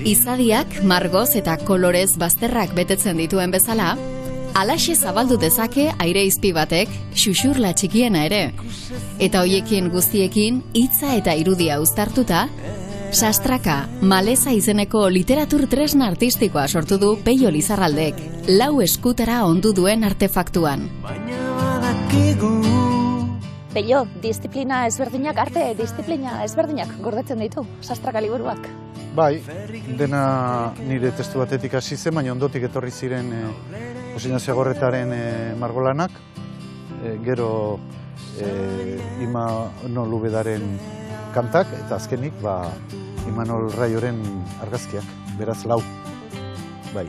Izadiak margoz eta kolorez bazterrak betetzen dituen bezala, halaxe zabaldu dezake aire izpi batek xuxurla txikiena ere. Eta hoiekin guztiekin hitza eta irudia uztartuta, Sastraka, Maleza izeneko literatur tresna artistikoa sortu du Peio Lizarraldek, 4 eskutara ondu duen artefaktuan. Peio, arte disiplina ezberdinak gordetzen ditu, Sastraka liburuak. Bai, dena nire testu batetik hasi zen, baina ondotik etorri ziren Osinio Zagorretaren margolanak, gero Imanol Ubedaren kantak, eta azkenik Imanol Raioren argazkiak, beraz 4, bai.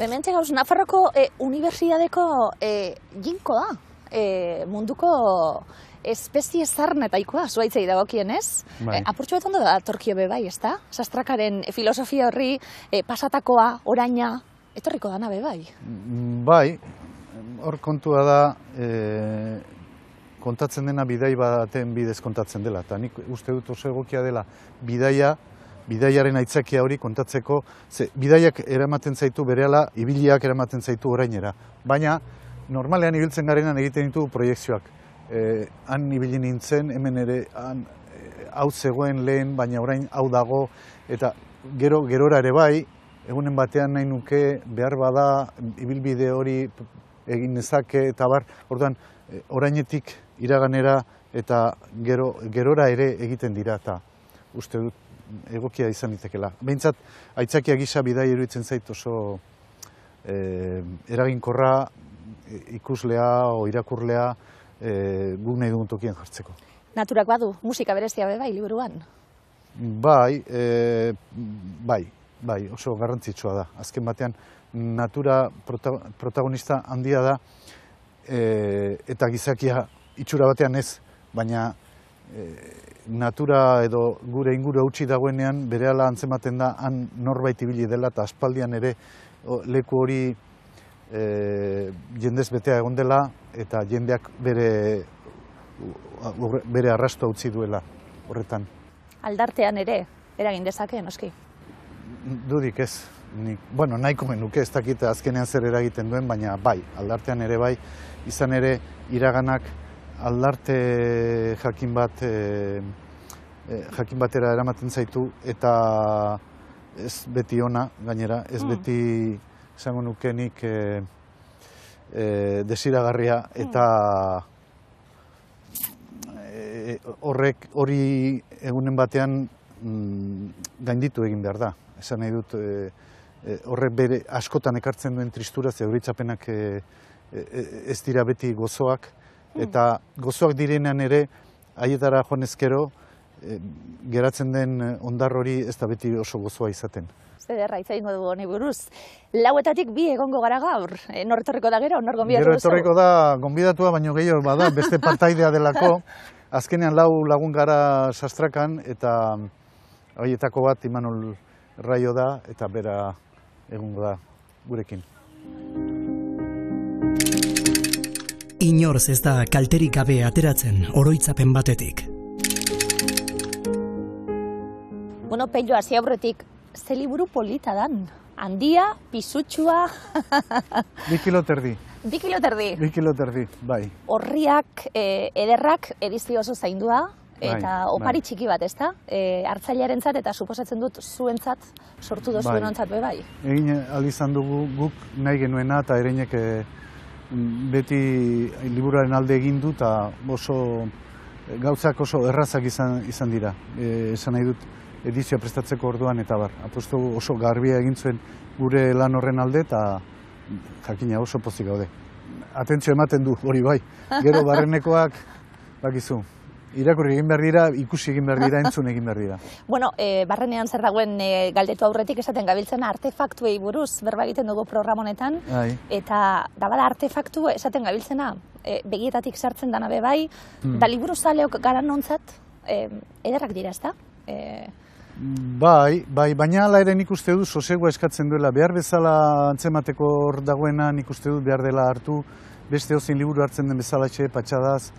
Hementxe gauz, Nafarroko Unibertsitateko jinko da, munduko espezie zarnetaikoa, zuaitzei dagokienez. Apurtxo bat ondo da torkio be bai, ezta? Sastrakaren filosofia horri pasatakoa, oraina, etorriko dana be bai. Bai, hor kontua da, kontatzen dena bidai baten bidez kontatzen dela, eta nik uste dut oso egokia dela bidaiaren aitzakia hori kontatzeko, bidaiak eramaten zaitu berehala, ibiliak eramaten zaitu orainera. Baina, normalean ibiltzen garenan egiten ditu proiekzioak. Han ibili nintzen, hemen ere hau zegoen lehen, baina orain hau dago, eta gerora ere bai, egunen batean nahi nuke, behar bada, ibilbide hori egin nezake, eta bar, orduan, orainetik iraganera, eta gerora ere egiten dira, eta uste dut, egokia izan ditekela. Behintzat, aitzakia gisa bidai iruditzen zait oso eraginkorra ikuslea o irakurlea guk nahi dugun tokien jartzeko. Naturak badu, musika berezia be bai, liburuan? Bai, oso garrantzitsua da. Azken batean, natura protagonista handia da, eta gizakia itxura batean ez, baina natura edo gure inguru utzi dagoenean berehala antzematen da han norbait ibili dela eta aspaldian ere leku hori jendez betea egon dela eta jendeak bere arrastoa utzi duela horretan. Aldartean ere eragin dezake, noski? Dudik ez. Bueno, nahiko menuke ez dakit azkenean zer eragiten duen, baina bai, aldartean ere bai, izan ere iraganak aldarte jakin batera eramaten zaitu eta ez beti ona, gainera, ez beti esango nukenik desiragarria eta hori egunen batean gainditu egin behar da. Esan nahi dut horrek bere askotan ekartzen duen tristura, ze horitzapenak ez dira beti gozoak, eta gozoak direnean ere, haietara joan ezkero, geratzen den ondar hori ez da beti oso gozoa izaten. Zederra, itzaingo dugu honi buruz. 4etatik 2 egongo gara gaur. Nor etorriko da gero, nor gonbidatu duzu? Gero etorriko da gonbidatua, baino gehiago bada, beste partaidea delako. Azkenean 4 lagun gara Sastrakan, eta horietako bat Imanol Raio da, eta bera egongo da gurekin. Inorz ez da kalterik gabe ateratzen oroitzapen batetik. Bueno, Peio, hasi aurretik, ze liburu polita dan? Handia, pisutxua... 2 kilo terdi. 2 kilo terdi? 2 kilo terdi, bai. Horriak, ederrak, edizio oso zaindua, eta opari txiki bat, ezta? Hartzailearentzat eta suposatzen dut zuentzat sortu dozuenontzat be bai. Egin alizan dugu guk nahi genuena eta ereinek beti liburuaren alde egin du eta gauzak oso errazak izan dira. Esan nahi dut edizioa prestatzeko orduan eta bar. Apostu oso garbia egin zuen gure lan horren alde eta jakina oso pozik gaude. Atentzio ematen du hori bai. Gero barrenekoak bakizu. Irakurri egin behar dira, ikusi egin behar dira, entzun egin behar dira. Bueno, barrenean zer dagoen galdetu aurretik esaten gabiltzen artefaktuei buruz berba egiten dugu programa honetan. Eta dabala artefaktu esaten gabiltzena begietatik sartzen dana be bai, da liburu zaleok gara nontzat? ederrak dira, ezta? Bai, baina hala ere nik uste dut sosegua eskatzen duela, behar bezala antzemateko hor dagoena nik uste dut behar dela hartu, beste ozein liburu hartzen den bezalatxe, patxadaz,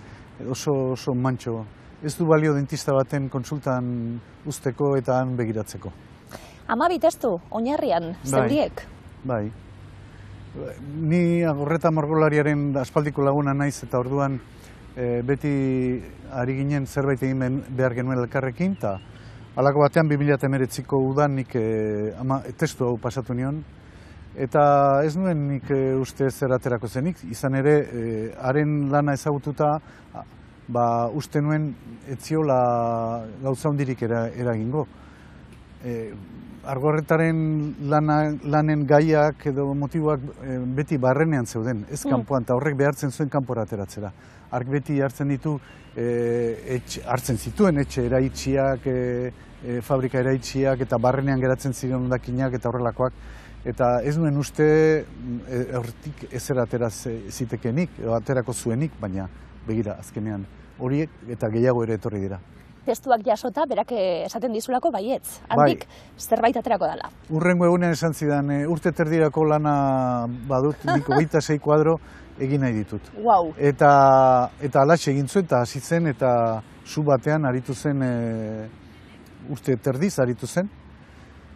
oso mantxo. Ez du balio dentista baten kontsultan usteko eta han begiratzeko. 12 testu, oinarrian, zeuriek? Bai. Ni Agorreta margolariaren aspaldiko laguna naiz eta orduan beti ari ginen zerbait egin behar genuen elkarrekin, eta halako batean 2019ko udan nik testu hau pasatu nion, eta ez nuen nik uste zer aterako zenik, izan ere, haren lana ezagututa, uste nuen etziola gauza hundirik eragingo. Argorretaren lanen gaiak edo motiboak beti barrenean zeuden, ez kanpoan, eta horrek behartzen zuen kanpora ateratzera. Ark beti hartzen ditu, hartzen zituen etxe eraitxiak, fabrika eraitxiak, eta barrenean geratzen ziren hondakinak eta horrelakoak. Eta ez nuen uste hortik ezer atera zitekenik, edo aterako zuenik, baina begira, azkenean horiek eta gehiago ere etorri dira. Testuak jasota, berak esaten dizulako baietz, handik zerbait aterako dela. Urrengo egunean esan zidan, urte terdirako lana badut, nik 26 kuadro egin nahi ditut. Wow. Eta alaxe egin zuen, eta hasi zen, eta zu batean aritu zen, urte terdiz aritu zen,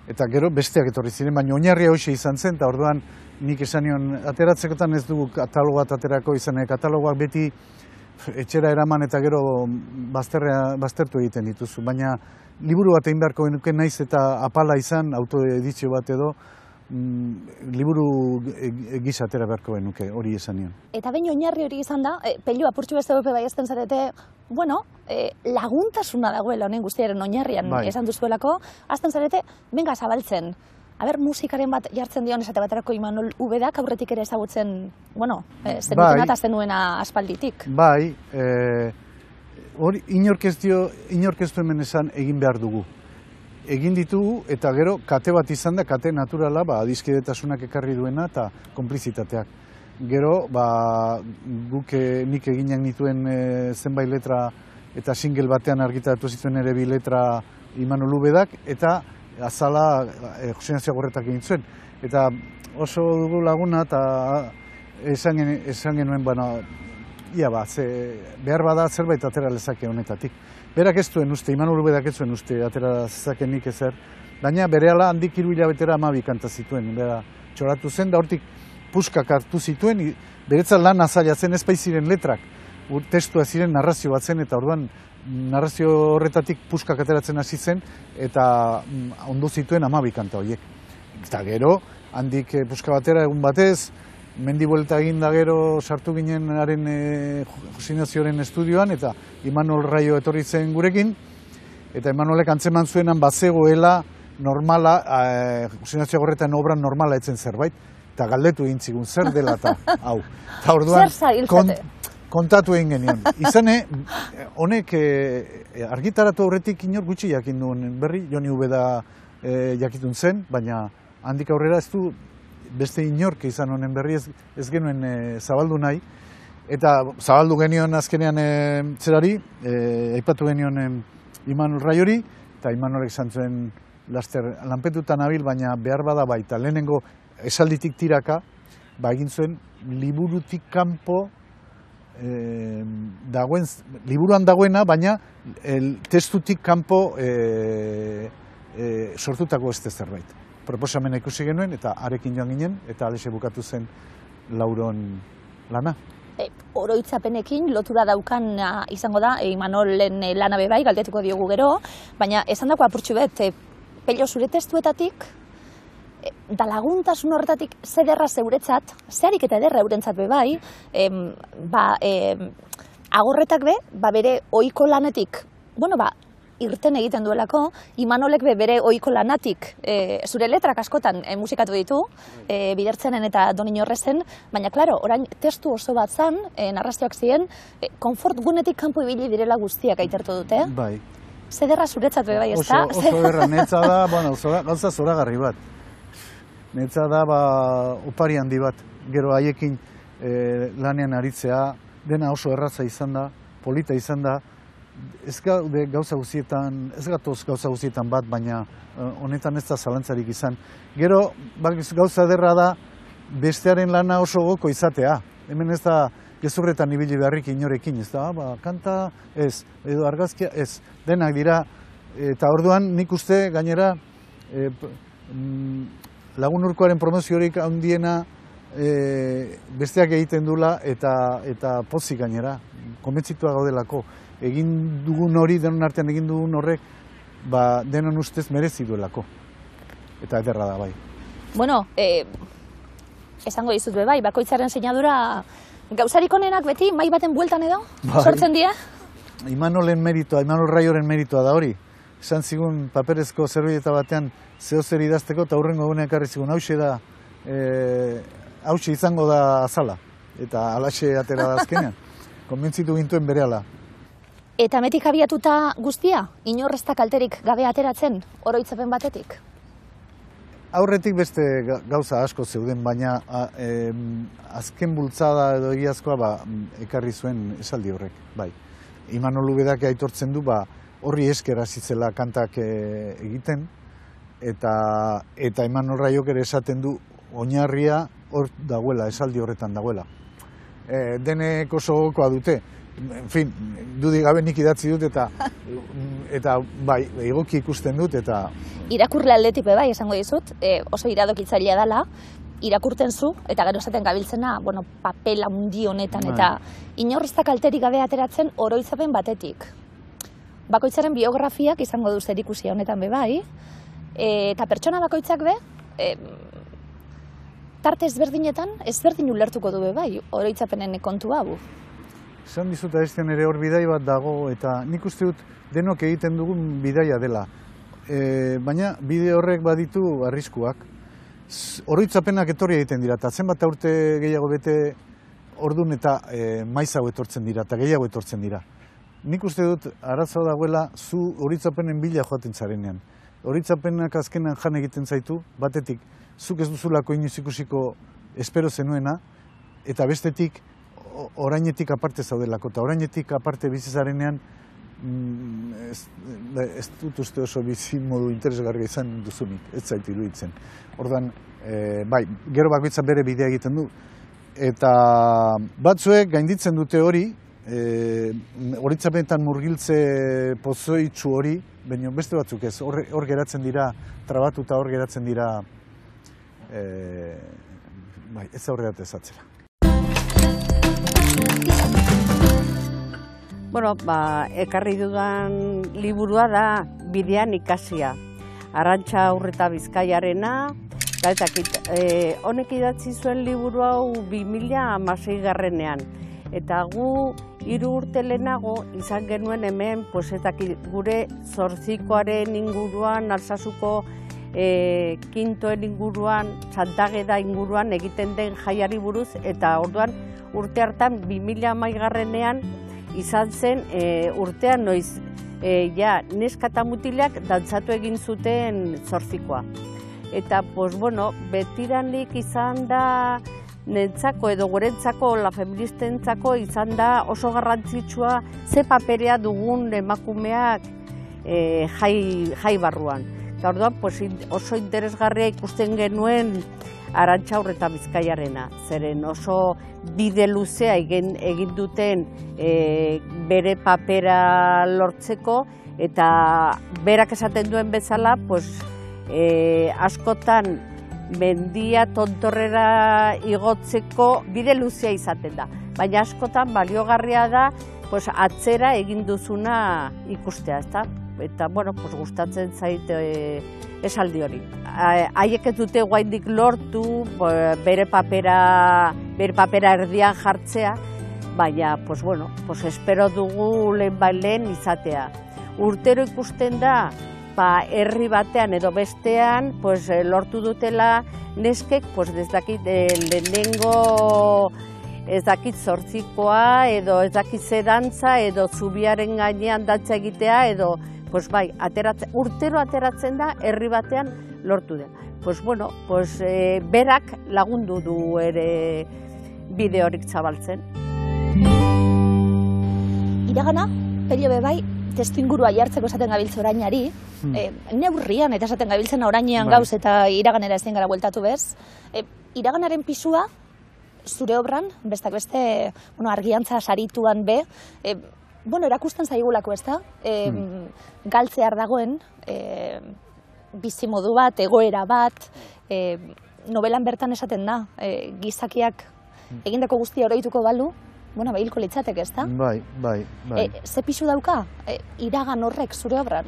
eta gero besteak etorri ziren, baina oinarria hoxe izan zen, eta orduan nik esan nion, ateratzekotan ez dugu katalogoat aterako izan, katalogoak beti etxera eraman eta gero baztertu egiten dituzu, baina liburu bat egin beharko genuke naiz eta apala izan, autoedizio bat edo, liburu gisa atera beharko genuke, hori esan nion. Eta behin oinarri hori izan da, Pello apurtxu beste dope bai ezten zarete, laguntasuna dagoela honen guztiaren oinarrian esan duzuelako, azten zarete, benga zabaltzen. Musikaren bat jartzen dion esate baterako Imanol Ubedak aurretik ere ezagutzen, zenutena eta zenuena aspalditik. Bai, hori inork ez du hemen esan egin behar dugu. Egin ditugu eta gero kate bat izan da, kate naturala, adiskidetasunak ekarri duena eta konplizitateak. Gero, nik eginak nituen zenbait letra eta single batean argitaratu zituen ere 2 letra Imanol Ubedak, eta azala Jose Ignacio Agorretak egin zuen. Eta oso dugu laguna eta esan genuen, behar bada zerbait atera lezake honetatik. Berak ez duen uste, Imanol Ubedak ez duen uste atera zezakenik ezer, baina berehala handik 3 hilabetera 12 kanta zituen, txoratu zen, da hortik puskak hartu zituen, beretzat lan azaila zen ez baiziren letrak, testua ziren narrazio bat zen, eta orduan narrazio horretatik puskak ateratzen hasi zen, eta ondo zituen 12 kanta horiek. Eta gero, handik puska batera egun batez, mendibuelta egin da gero sartu ginen haren Jose Ignazioren estudioan, eta Imanol Raio etorri zen gurekin, eta Imanolek antzeman zuenan bazegoela normala, Jose Ignacio Agorretan obran normala etzen zerbait, eta galdetu egin zigun, zer dela eta hau. Zer zailzate? Kontatu egin genion. Izane, honek argitaratu aurretik inor gutxi jakin duen berri, Joni Ubeda jakitun zen, baina handik aurrera ez du beste inork izan honen berri ez genuen zabaldu nahi. Eta zabaldu genion azkenean zerari, aipatu genion Imanol Raiori, eta Imanolek izan zuen laster lanpetutan nabil, baina behar bada baita. Lehenengo esalditik tiraka, egin zuen liburutik kanpo, liburuan dagoena, baina testutik kanpo sortutako beste zerbait. Proposamena ikusi genuen, eta arekin joan ginen, eta alexe bukatu zen Lauron lana. Oroitzapenekin lotura daukan izango da, Imanolen lana bebai, galdetuko diogu gero, baina esan dako apurtxu bet, Pello zure testuetatik, da laguntasun horretatik zederra zeuretzat, zeharik eta ederra eurentzat bebai, Agorretak bere ohiko lanetik, irten egiten duelako, Imanolek bere ohiko lanatik zure letrak askotan musikatu ditu, Bidertzenen eta Doni Horrezen, baina, klaro, orain testu oso bat zan, narrazioak ziren, konfort gunetik kanpo ibili direla guztiak aitertu dute. Bai. Zederra zuretzat bebai, ez da? Oso erra, netza da, gauza zoragarri bat. Netza da, opari handi bat, gero haiekin lanean aritzea, dena oso erraza izan da, polita izan da, ez gaude gauza guztietan, ez gatoz gauza guztietan bat, baina honetan ez da zalantzarik izan. Gero, gauza ederra da, bestearen lana oso goko izatea. Hemen ez da gezurretan ibili beharrik inorekin, ez da, kanta ez, edo argazkia ez, denak dira, eta orduan nik uste gainera Lagun Urkoaren promoziorik handiena besteak egiten dula eta pozik gainera, konbentzitua gaudelako. Egin dugun hori, denon artean egin dugun horrek, denon ustez merezi duelako. Eta ederra da, bai. Bueno, esango dizut be bai, bakoitzaren sinadura gauzarik onenak beti, mai baten bueltan edo, sortzen dira? Imanolen meritoa, Imanol Raioren meritoa da hori. Esan zigun paperezko zerbieta batean zehozer idazteko, eta hurrengo egunean ekarri zigun, hauxe izango da azala. Eta alaxe atera da azkenean. Konbentzitu gintuen berehala. Eta metik abiatuta guztia, inorrezta kalterik gabe ateratzen, oroitzapen batetik? Aurretik beste gauza asko zeuden, baina azken bultzada edo egiazkoa ekarri zuen esaldi horrek, bai. Imanol Ubedak aitortzen du, horri esker hasi zela kantak egiten, eta Imanol Raiok ere esaten du oinarria hor dagoela, esaldi horretan dagoela. Denek oso gokoa dute, en fin, dudik gabe nik idatzi dut eta bai, egoki ikusten dut eta... Irakurle aldetik bai, esango dizut, oso iradokitzailea dela, irakurten zu, eta gero esaten gabiltzena, papel handi honetan, eta inorrezta kalterik gabe ateratzen oroitzapen batetik. Bakoitzaren biografiak izango du zerikusia honetan be bai, eta pertsona bakoitzak be, tarte ezberdinetan, ezberdin ulertuko du be bai, oroitzapenen kontu hau. Esan dizut aizten ere hor bidai bat dago, eta nik uste dut denok egiten dugun bidaia dela. Baina bide horrek baditu arriskuak. Oroitzapenak etorri egiten dira, eta zenbat urte gehiago bete ordun eta maiz hau etortzen dira, eta gehiago etortzen dira. Nik uste dut arazo dagoela zu oroitzapenen bila joaten zarenean. Oroitzapenak azkenan jan egiten zaitu, batetik zuk ez duzulako inoiz ikusiko espero zenuena, eta bestetik orainetik aparte zaudelako, eta orainetik aparte bizizarenean ez dut uste oso bizi modu interesgarria izan duzunik, ez zaitu iruditzen. Orduan, bai, gero bakoitza bere bidea egiten du. Eta batzuek gainditzen dute hori, oroitzapenetan murgiltze pozoitsu hori, baina beste batzuk ez, hor geratzen dira, trabatuta hor geratzen dira, bai, ez aurreat ezatzera. Bueno, ekarri dudan liburua da Bidean ikasia. Arantxa Urreta Bizkaiarena, honek idatzi zuen liburu hau 2016-ean. Eta gu 3 urte lehenago izan genuen hemen gure Zortzikoaren inguruan, Alsasuko Kintoen inguruan, Santageda inguruan egiten den jaiari buruz, eta orduan urte hartan 2011-ean izan zen urtean noiz neska eta mutilak dantzatu egin zuten Zortzikoa. Eta, betiranik izan da nentzako edo gurentzako, la feministentzako izan da oso garrantzitsua ze paperea dugun emakumeak jai barruan. Eta orduan oso interesgarria ikusten genuen Arantxa Urreta Bizkaiarena. Zeren oso bide luzea egin duten bere papera lortzeko, eta berak esaten duen bezala, askotan mendia tontorrera igotzeko bide luzea izaten da. Baina askotan baliogarria da atzera egin duzuna ikustea, ezta? Eta, gustatzen zait esaldi hori. Haiek ez dute guaindik lortu bere papera erdian jartzea, baina, espero dugu lehen izatea. Urtero ikusten da, herri batean edo bestean lortu dutela neskek, ez dakit lehenengo ez dakit Zortzikoa, edo ez dakit ze dantza, edo zubiaren gainean dantza egitea, edo urtero ateratzen da herri batean lortu den. Berak lagundu du ere bide horik zabaltzen. Iragana, Pello bai, testu ingurua jartzeko esaten gabiltze orainari, neurrian eta esaten gabiltzen orainean gauz eta iraganera ezin gara bueltatu bez. Iraganaren pisua, zure obran, bestak beste, argiantza sarituan be, erakusten zaigulako, ez da? Galtzear dagoen, bizimodu bat, egoera bat, novelan bertan esaten da, gizakiak egindako guztia oroituko balu, hilko litzateke, ez da? Bai. Ze pisu dauka, iragan horrek zure obran?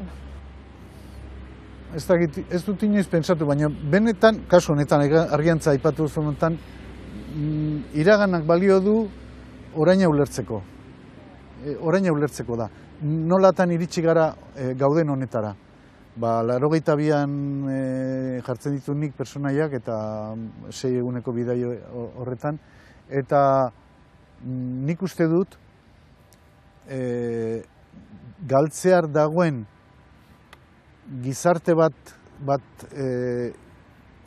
Ez dut inoiz pentsatu, baina benetan, kasu honetan, argiantza aipatu honetan, iraganak balio du oraina ulertzeko. Oraina ulertzeko da. Nolatan iritsi gara gauden honetara. 82an jartzen ditu nik personaiak eta 6 eguneko bidai horretan. Eta nik uste dut galtzear dagoen gizarte bat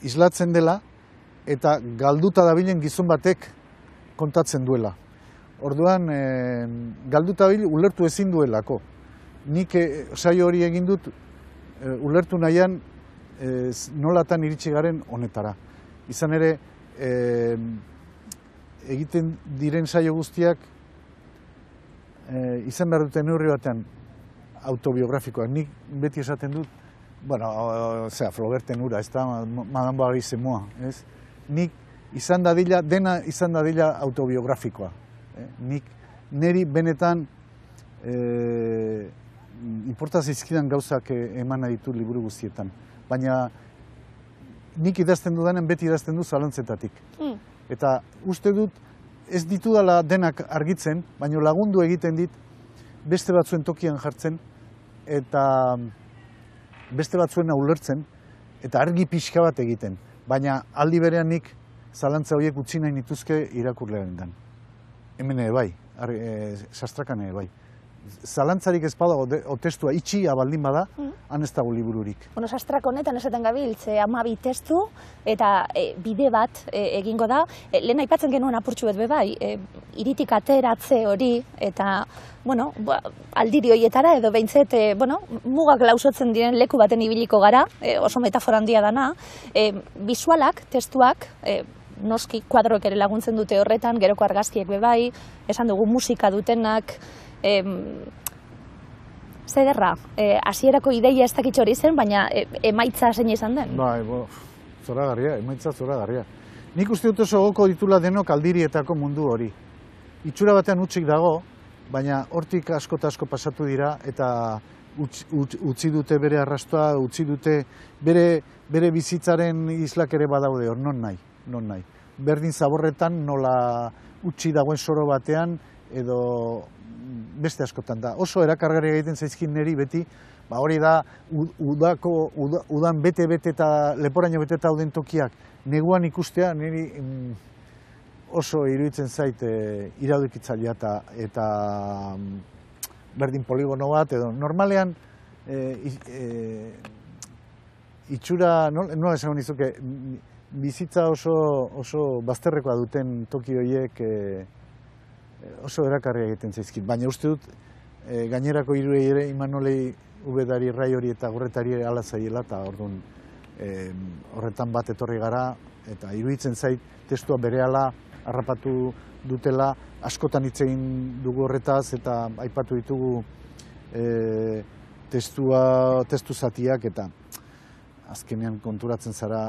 islatzen dela eta galduta dabilen gizon batek kontatzen duela. Orduan, galduta dabil ulertu ezin duelako. Nik saio hori egin dut ulertu nahian nolatan iritsi garen honetara. Izan ere, egiten diren saio guztiak izan behar duten neurri batean autobiografikoak. Nik beti esaten dut, Flauberten ura, ez da, Madame Bovary zemoa, ez? Nik dena izan dadila autobiografikoa. Nik neri benetan inporta zaizkidan gauzak eman ditu liburu guztietan. Baina nik idazten dudanen beti idazten du zalantzetatik. Eta uste dut ez ditudala denak argitzen, baina lagundu egiten dit beste batzuen tokian jartzen eta beste batzuena ulertzen eta argi pixka bat egiten. Baina aldi berean nik zalantza horiek utzi nahi nituzke irakurlearengan. Hemen ere bai, sastrakan ere bai. Zalantzarik ez badago, testua itxia baldin bada, han ez dago libururik. Sastrak honetan esaten gabiltze 12 testu eta bide bat egingo da. Lehen aipatzen genuen apurtxu bet bai, iritik ateratze hori eta aldiri horietara edo behintzet mugak lausotzen diren leku baten ibiliko gara, oso metafora handia dana. Bisualak, testuak, noski kuadroek ere laguntzen dute horretan, geroko argazkiek bai, esan dugu musika dutenak, zederra, hasierako ideia ez dakitxo hori zen, baina emaitza zein izan den? Bai, zoragarria, emaitza zoragarria. Nik uste dut oso goko ditula denok aldirietako mundu hori. Itxura batean utzik dago, baina hortik asko eta asko pasatu dira, eta utzi dute bere arrastoa, utzi dute bere bizitzaren islak ere badaude hor, non nahi. Berdin zaborretan nola utzi dagoen soro batean, edo beste askotan da. Oso erakargarri egiten zaizkin niri beti, hori da udan bete eta leporaino bete eta dauden tokiak neguan ikustea niri oso iruditzen zait iraudikitzailea eta berdin poligono bat edo normalean itxura, nola esango nizuke, bizitza oso bazterrekoa duten toki horiek oso erakarria egiten zaizkit, baina uste dut gainerako hiruei ere Imanolei, Ubedari, Raiori eta Gorretari ala zaiela eta horretan bat etorri gara eta iruditzen zait testua berehala harrapatu dutela, askotan hitz egin dugu horretaz eta aipatu ditugu testu zatiak eta azkenean konturatzen zara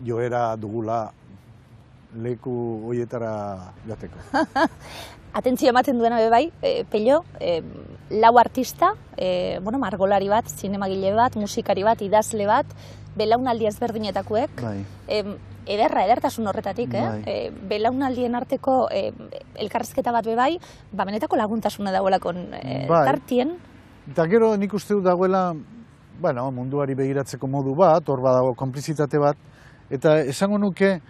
joera dugula leku horietara jateko. Atentzio ematen duena bai, Pello, lau artista, margolari bat, zinemagile bat, musikari bat, idazle bat, belaunaldi ezberdinetakoek, edertasun horretatik, belaunaldien arteko elkarrizketa bat bai, benetako laguntasuna dagoelako tartien. Eta gero nik uste dut dagoela, munduari begiratzeko modu bat, hor badago konplizitate bat, eta esango nuke,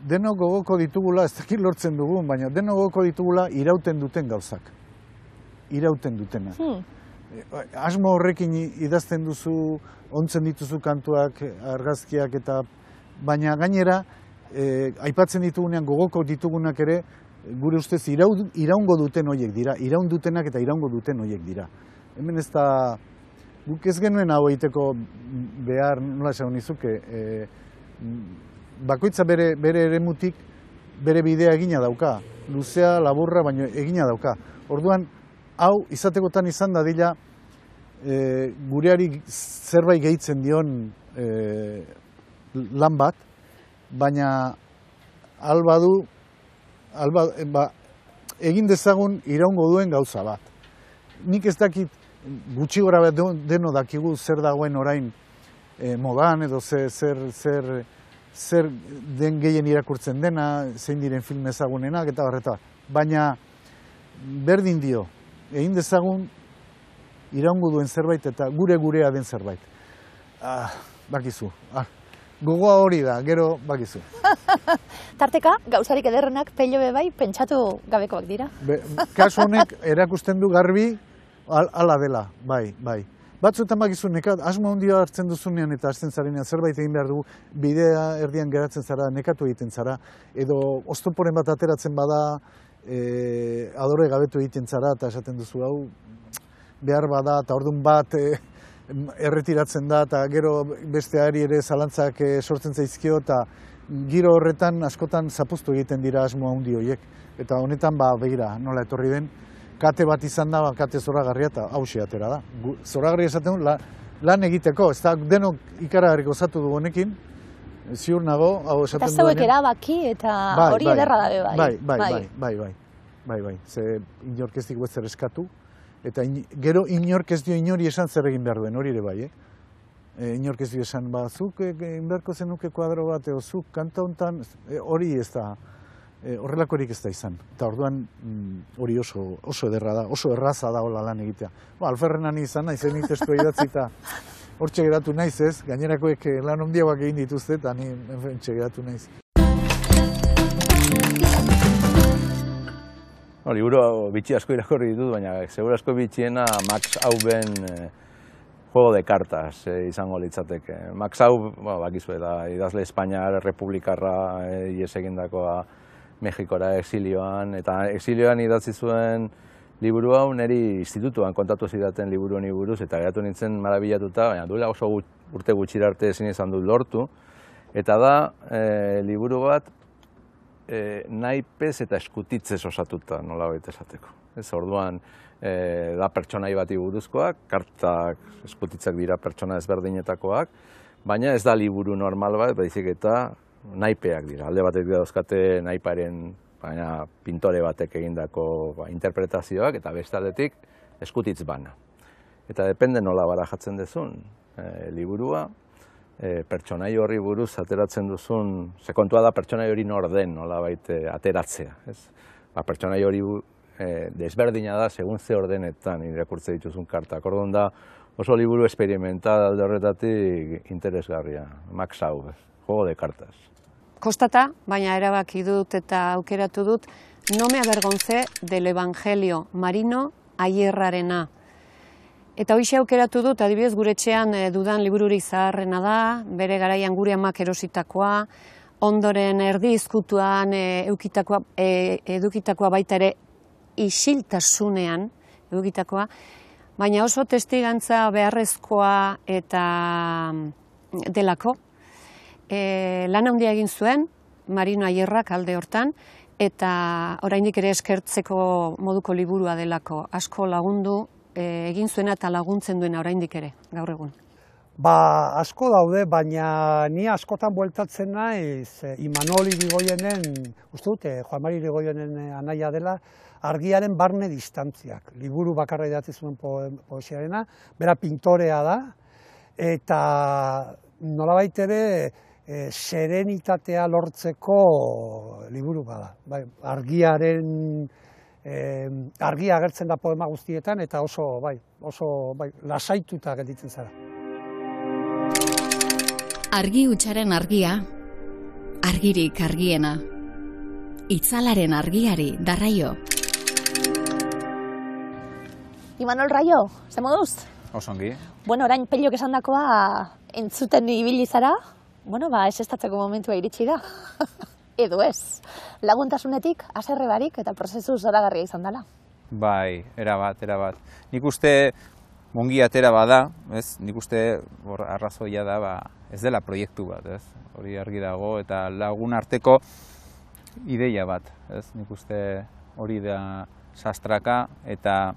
denok gogoko ditugula, ez dakit lortzen dugun, baina denok gogoko ditugula irauten duten gauzak. Irauten dutena. Asmo horrekin idazten duzu, ontzen dituzu kantuak, argazkiak, eta baina gainera, aipatzen ditugunean gogoko ditugunak ere, gure ustez iraungo duten horiek dira, iraun dutenak eta iraungo duten horiek dira. Hemen ez da, guk ez genuen hau egiteko behar, nola esan nizuke, bakoitza bere eremutik bere bidea egina dauka, luzea, laburra, baina egina dauka. Orduan, hau izatekotan izan da dila, gureari zerbait gehitzen dion lan bat, baina egin dezagun iraungo duen gauza bat. Nik ez dakit gutxi gora bat deno dakigu zer dagoen orain modan edo zer den gehien irakurtzen dena, zein diren film ezagunenak eta horreta. Baina berdin dio, egin dezagun iraungo duen zerbait eta gurea den zerbait. Bakizu, gogoa hori da, gero bakizu. Tarteka, gauzarik ederrenak pello bai pentsatu gabekoak dira. Kasu honek erakusten du garbi hala dela, bai. Batzuetan bakizu asmo handia hartzen duzunean eta hasten zarenean zerbait egin behar dugu, bidea erdian geratzen zara, nekatu egiten zara, edo oztoporen bat ateratzen bada, adore gabetu egiten zara eta esaten duzu hau behar bada eta orduan bat erretiratzen da eta gero besteari ere zalantzak sortzen zaizkio eta giro horretan askotan zapuztu egiten dira asmo handi horiek. Eta honetan begira nola etorri den, kate bat izan da, kate zoragarria eta hauxe atera da. Zoragarria esaten du lan egiteko, ez da denok ikaragarrik osatu du honekin, ziur nago, hau esaten duenean. Eta zeuek erabaki eta hori ederra dabe bai. Ze inork ez digu ezer eskatu, eta gero inork ez dio inori esan zer egin behar duen, hori ere bai, inork ez dio esan, zuk inberko zenuke kuadro bat, edo zuk kanta hontan, hori ez da, horrelakorik ez da izan. Eta orduan hori oso ederra da, oso erraza da hola lan egitea. Alferrenan izan naiz, nik testua idatzi eta hortxe geratu naiz ez, gainerakoek lan handiagoak egin dituzte eta ni hortxe geratu naiz. Liburu bitxi asko irakurri ditut, baina segura asko bitxiena Max Auben Juego de Cartas izango litzateke. Max Aub, bakizu da, idazle Espainiar Republikarra ihes egindakoa Mexikora exilioan, eta exilioan idatzi zuen liburu hau niri institutuan kontatu zidaten liburu honi buruz, eta geratu nintzen marabillatuta, baina duela oso urte gutxira arte ezin izan dut lortu, eta da liburu bat naipez eta eskutitzez osatuta, nola baita esateko. Orduan, da pertsonai bati buruzkoak, kartak eskutitzak dira pertsona ezberdinetakoak, baina ez da liburu normal bat, baizik eta naipeak dira. Alde batek dauzkate naiparen pintore batek egindako interpretazioak, eta bestaldetik eskutitz bana. Eta depende nola barajatzen duzun liburua, pertsonai horri buruz ateratzen duzun, kontua da pertsonai hori nor den nola baita ateratzea. Pertsonai hori desberdina da, segun ze ordenetan irakurtze dituzun kartak. Orduan da oso liburu experimental alde horretatik interesgarria. Max Aub, Juego de Cartas. Kostata, baina erabaki dut eta aukeratu dut, No me avergoncé del Evangelio, Marino Ayerrarena. Eta hoxe aukeratu dut, adibidez gure etxean dudan libururik zaharrena da, bere garaian gure amak erositakoa, ondoren erdi izkutuan edukitakoa baita ere isiltasunean edukitakoa, baina oso testigantza beharrezkoa eta delako. Lan handia egin zuen, Marino Ayerrak alde hortan, eta oraindik ere eskertzeko moduko liburua delako. Asko lagundu egin zuena eta laguntzen duena oraindik ere, gaur egun. Asko daude, baina ni askotan bueltatzen naiz Imanol Irigoyenen, uste dute, Juan Mari Irigoyenen anaia dela, Argiaren barne distantziak. Liburu bakarra idatzi zuen poesiarena, bera pintorea da, eta nolabait ere serenitatea lortzeko liburu bada. Argia agertzen da poema guztietan eta oso lasaituta gelditzen zara. Argi hutsaren argia, argirik argiena. Itzalaren argiari darraio. Imanol Raio, ze moduz? Osongi. Bueno, orain Pellok esandakoa entzuten ibili zara, ez estatzeko momentua iritsi da. edo ez. Laguntasunetik, haserre barik eta prozesu zoragarria izan dela. Bai, erabat. Nik uste ongi atera bada, ez? Nik uste arrazoia da, ez dela proiektu bat, ez? Hori argi dago eta lagun arteko ideia bat, ez? Nik uste hori da sastraka eta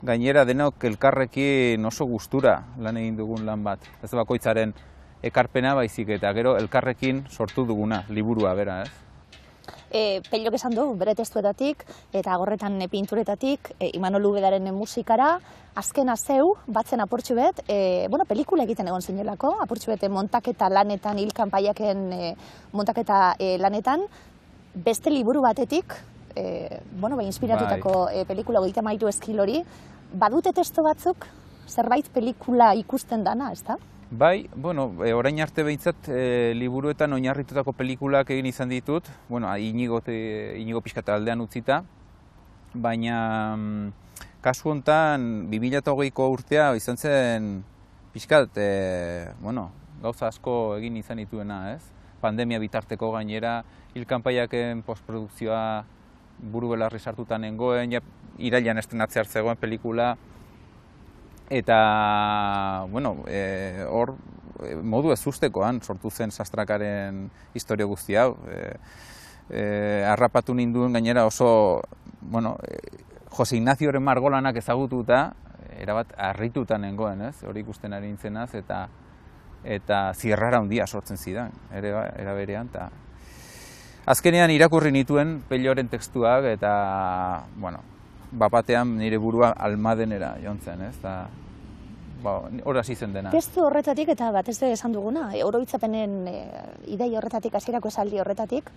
gainera denok elkarrekin oso gustura lan egin dugun lan bat. Ez bakoitzaren ekarpena baizik eta gero elkarrekin sortu duguna, liburua bera, ez? Pelok esan du, bere testuetatik eta gorretan pinturetatik, Imanol Ubedaren musikara, azkena zeu, batzen apurtxu bet, pelikula egiten egon zinelako, apurtxu bet montaketa lanetan, hilkanpaiaken montaketa lanetan, beste liburu batetik, inspiratutako pelikula 33 eskilori, badute testo batzuk, zerbait pelikula ikusten dana, ez da? Bai, orain arte behintzat liburuetan oinarritutako pelikulak egin izan ditut, Inigo pixkat aldean utzita, baina kasu honetan 2008ko urtea izan zen pixkat, gauza asko egin izan dituena, ez? Pandemia bitarteko gainera, hilkanpaiaken postprodukzioa buru belarri sartutan nengoen, irailean estrenatzea zegoen pelikula, eta, hor modu ezustekoan sortu zen sastrakaren historia guzti hau. Harrapatu ninduen gainera oso, Jose Ignazioren margolanak ezagututa, erabat harrituta nengoen, ez? Hori ikusten ari nintzenaz, eta zirrara handia sortzen zidan, era berean, eta azkenean irakurri nituen Pelloren tekstuak, eta, bapatean nire burua Almadenera joan zen, ez? Hor hasi zen dena. Testu horretatik eta batez ere esan duguna, oroitzapenen idei horretatik, hasierako esaldi horretatik,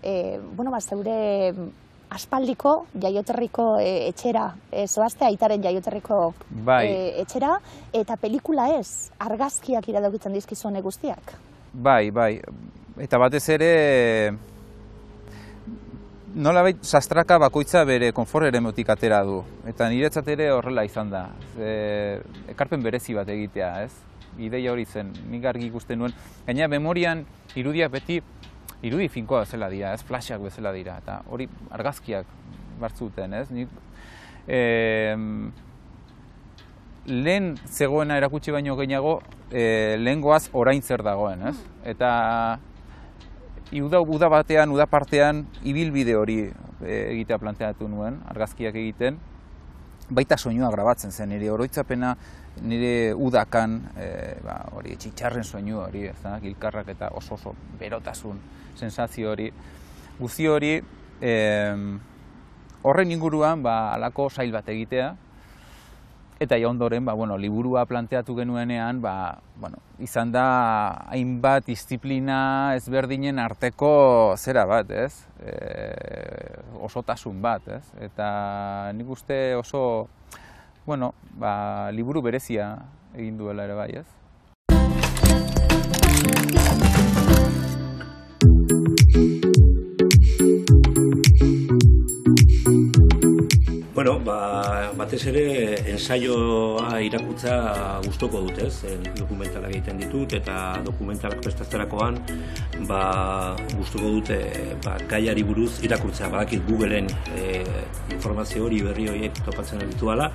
zeure aspaldiko jaioterriko etxera, zoazte aitaren jaioterriko etxera, eta pelikula ez, argazkiak iradokitzen dizkizune guztiak. Bai, eta batez ere, nolabait sastraka bakoitza bere konfort eremutik atera du, eta niretzat ere horrela izan da. Ekarpen berezi bat egitea, ez? Ideia hori zen, nik argi ikusten nuen. Gainera, memorian irudiak beti irudi finkoa bezala dira, ez? Flashak bezala dira, eta hori argazkiak bartzuten, ez? Lehen zegoena erakutsi baino gehiago, lehengoaz orain zer dagoen, ez? Eta uda batean, uda partean, ibilbide hori egitea planteatu nuen, argazkiak egiten, baita soinua grabatzen zen, nire oroitzapena, nire udakan, hori txitxarren soinu hori, gilkarrak eta oso berotasun sensazio hori, guzti hori, horren inguruan, halako sail bat egitea, eta ondoren, liburua planteatu genuenean, izan da hainbat disiplina ezberdinen arteko zera bat, ez? Osotasun bat, ez? Eta nik uste oso, liburu berezia egin duela ere bai, ez? Batez ere, ensaioa irakurtza gustoko dut, ez? Dokumentalak egiten ditut, eta dokumentalak prestatzerakoan gustoko dut gaiari buruz irakurtza. Badakit Googleen informazio hori berri horiek topatzen dituala,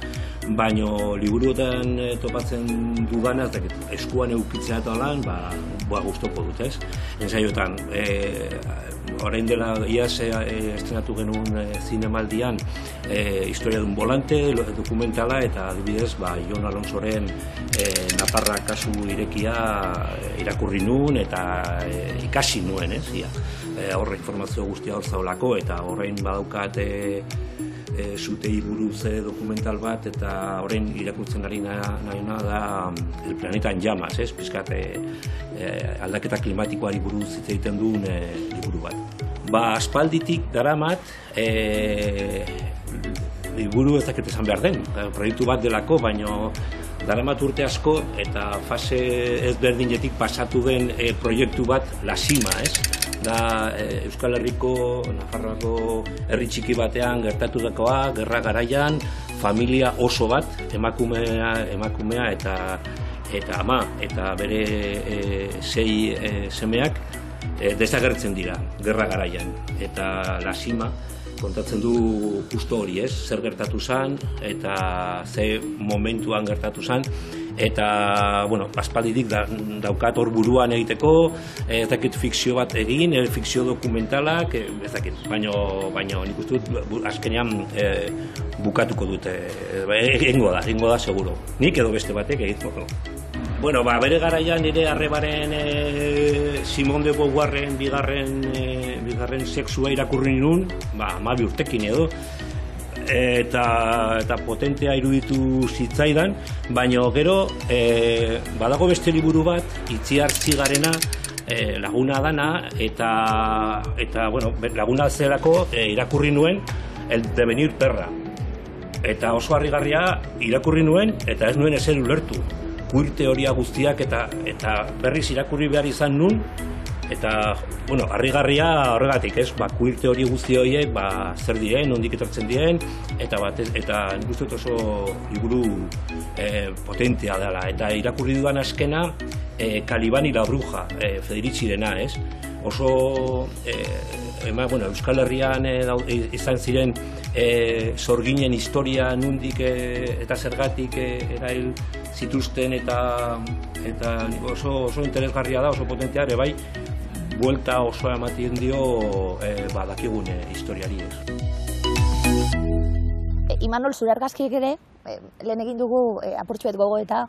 baino liburuetan topatzen dudana, eskuan eukitzea eta lan, gustoko dut, ez? Ensaioetan, orain dela iaz estrenatu genuen zinemaldian historia dun volante dokumentala, eta adibidez Jon Alonsoren Naparra kasu irekia irakurri nuen eta ikasi nuen, horre informazio guztia hor zaolako, eta horrein badaukat zutei buruz dokumental bat, eta horrein irakurtzen ari nahiena da El planeta en llamas, pizkat aldaketa klimatikoari buruz hitz egiten duen liburu bat. Aspalditik daramat liburu ez dakit esan behar den, proiektu bat delako, baino daramat urte asko eta fase ezberdinetik pasatu den proiektu bat La Sima, da Euskal Herriko, Nafarroako herri txiki batean gertatutakoa, gerra garaian, familia oso bat, emakumea eta ama, eta bere 6 semeak desagertzen dira, gerra garaian. Eta La Sima kontatzen du justo hori, ez? Zer gertatu zen, eta ze momentuan gertatu zen, eta, bueno, aspalditik daukat hor buruan egiteko, ez dakit fikzio bat egin, fikzio dokumentalak, ez dakit, baina nik uste dut azkenean bukatuko dute, egingo da, seguro. Nik edo beste batek egiteko. Bueno, bere garaian nire arrebaren Simone de Beauvoirren bigarren sexua irakurri nuen, 12 urtekin edo, eta potentea iruditu zitzaidan, baina gero badago beste liburu bat, Itziar Txigarena, laguna dana, eta bueno, laguna zelako irakurri nuen El devenir perra. Eta oso harrigarria irakurri nuen, eta ez nuen ezer ulertu. Queer teoria guztiak eta berriz irakurri behar izan nun, eta, bueno, harrigarria horregatik, ez? Queer teoria guzti horiek, zer diren, nondik etortzen diren, eta nik uste dut oso liburu potentea dela. Eta irakurri dudan azkena, Caliban y la bruja, Federicirena, ez? Oso, bueno, Euskal Herrian izan ziren sorginen historia nundik eta zergatik erail zituzten eta oso interesgarria da, oso potentea ere bai, buelta oso ematen dio dakigun historiari ez. Imanol, zure argazkiek ere, lehen egin dugu apurtxuet gogoeta,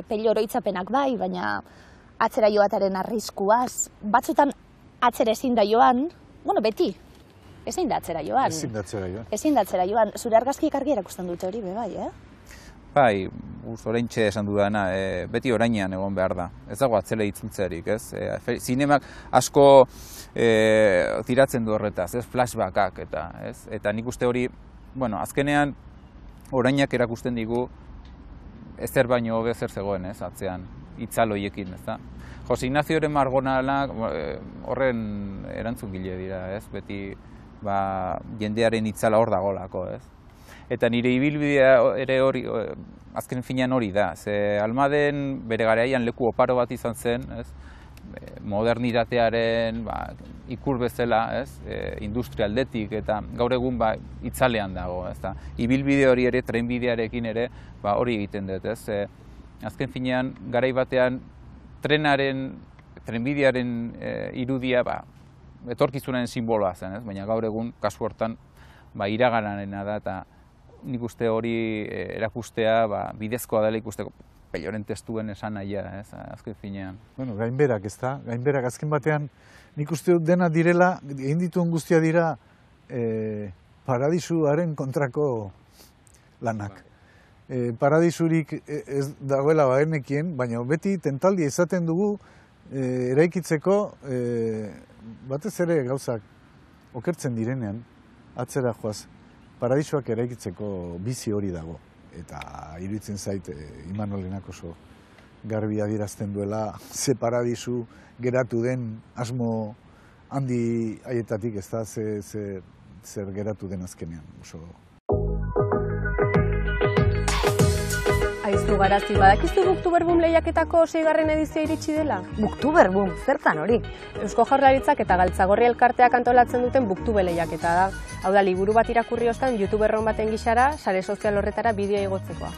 pello oroitzapenak bai, baina atzera joataren arriskuaz, batzutan atzera ezin da joan, bueno, beti, ezin da atzera joan. Ezin da atzera joan. Zure argazkiek argi erakusten dute hori, bai, Bai, oraintxe esan dudana, beti orainean egon behar da. Ez dago atzera itzultzerik, ez? Zinemak asko tiratzen du horretaz, ez? Flashbackak eta nik uste hori, bueno, azkenean orainak erakusten digu ezer baino hobe zer zegoen, ez? Atzean, itzal horiekin, ez da? Jose Ignazioren Margonalak horren erantzungile dira, ez? Beti jendearen itzala hor dagolako, ez? Eta nire ibilbidea ere hori, azken finean hori da. Ze Almaden bere garaian leku oparo bat izan zen, ez? Modernitatearen ikur bezala, ez? Industria aldetik eta gaur egun itzalean dago, ez da? Ibilbide hori ere, trenbidearekin ere, hori egiten dut, ez? Azken finean, garai batean, trenbidearen irudia, etorkizunaren simboloa zen, ez? Baina gaur egun, kasu hortan, iraganarena da, eta nik uste hori erakustea, bidezkoa dela ikusteko Pelloren testuen esan nahia, ez? Azken finean. Bueno, gainberak, ez da? Gainberak, azken batean, nik uste dut dena direla, egin dituen guztia dira, paradisuaren kontrako lanak. Paradisurik ez dagoela bagenekien, baina beti tentaldia izaten dugu eraikitzeko batez ere gauzak okertzen direnean, atzera joaz, paradisuak eraikitzeko bizi hori dago. Eta iruditzen zait Imanolenak oso garbi adierazten duela ze paradisu geratu den asmo handi haietatik, ez da, zer geratu den azkenean. Aizu Garazi, badakizu Booktuberbum lehiaketako 6. edizioa iritsi dela? Booktuberbum, zertan hori? Eusko Jaurlaritzak eta Galtzagorri elkarteak antolatzen duten Booktube lehiaketa da. Hau da, liburu bat irakurri ostean youtuberron baten gixara, sare sozial horretara bideo igotzekoa.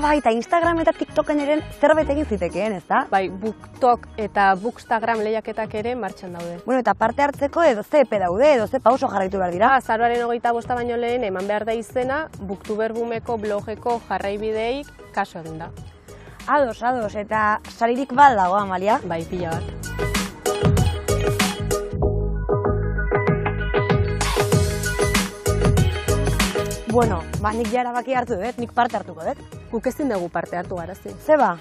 Bai, eta Instagram eta TikToken eren zerbait egin zitekeen, ez da? Bai, BookTok eta Bookstagram lehiaketak ere martxan daude. Bueno, eta parte hartzeko edo ze epe daude, edo ze pauso jarraitu behar dira? Azaroaren 25 baino lehen eman behar da izena Booktuberbumeko blogeko jarraibideei kaso egin da. Ados, eta saririk bal dago, Amalia? Bai, pila bat. Bueno, nik ja erabaki hartu dut, nik parte hartuko dut. Guk ezin dugu parte hartu Garazi. Zeba?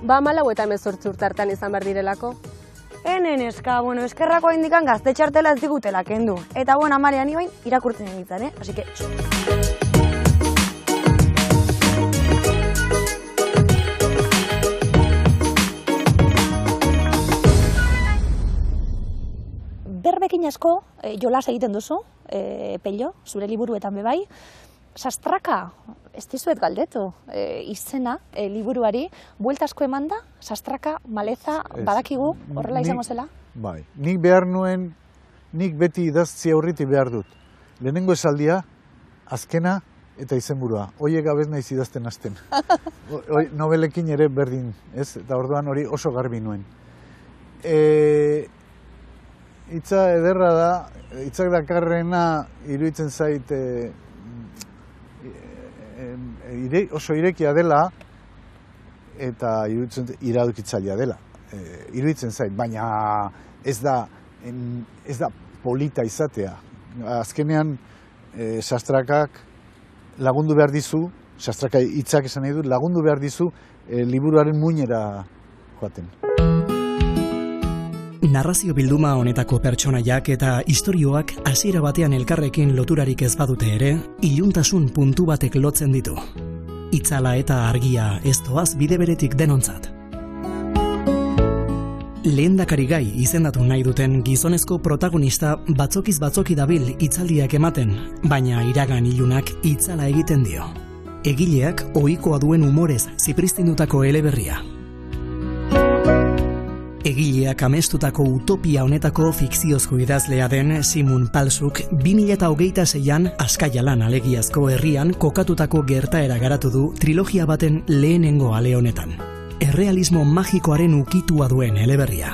14 eta 18 urtartan izan behar direlako. Eska, bueno, eskerrako indikan gazte txartela ez digutela kendu. Eta, bueno, Amalia, ni bain irakurtzen egitzen, Así que... Berbekin asko, jolas egiten duzu, Pello, zure liburuetan bebai. Sastraka, ez dizuet galdetu, izena liburuari, buelta asko eman da, sastraka, maleza, badakigu, horrela izango zela? Bai, nik beti idaztzi aurriti behar dut. Lehenengo esaldia, azkena eta izenburua. Hoiek gabez naiz idazten hasten. Nobelekin ere berdin, ez? Eta orduan hori oso garbi nuen. Hitza ederra da, hitzak dakarrena iruditzen zait oso irekia dela eta iradukitzailea dela. Iruditzen zait, baina ez da polita izatea. Azkenean sastrakak lagundu behar dizu, sastraka hitzak esan nahi dut, lagundu behar dizu liburuaren muinera joaten. Narrazio bilduma honetako pertsonaiak eta istorioak hasiera batean elkarrekin loturarik ez badute ere, iluntasun puntu batek lotzen ditu. Itzala eta argia ez doaz bide beretik denontzat. Lehendakari gai izendatu nahi duten gizonezko protagonista batzokiz batzoki dabil hitzaldiak ematen, baina iragan ilunak itzala egiten dio. Egileak ohikoa duen umorez zipristindutako eleberria. Egileak amestutako utopia honetako fikziozko idazlea den Simon Palsuk 2026an Azkaialan alegiazko herrian kokatutako gertaera garatu du trilogia baten lehenengo ale honetan. Errealismo magikoaren ukitua duen eleberria.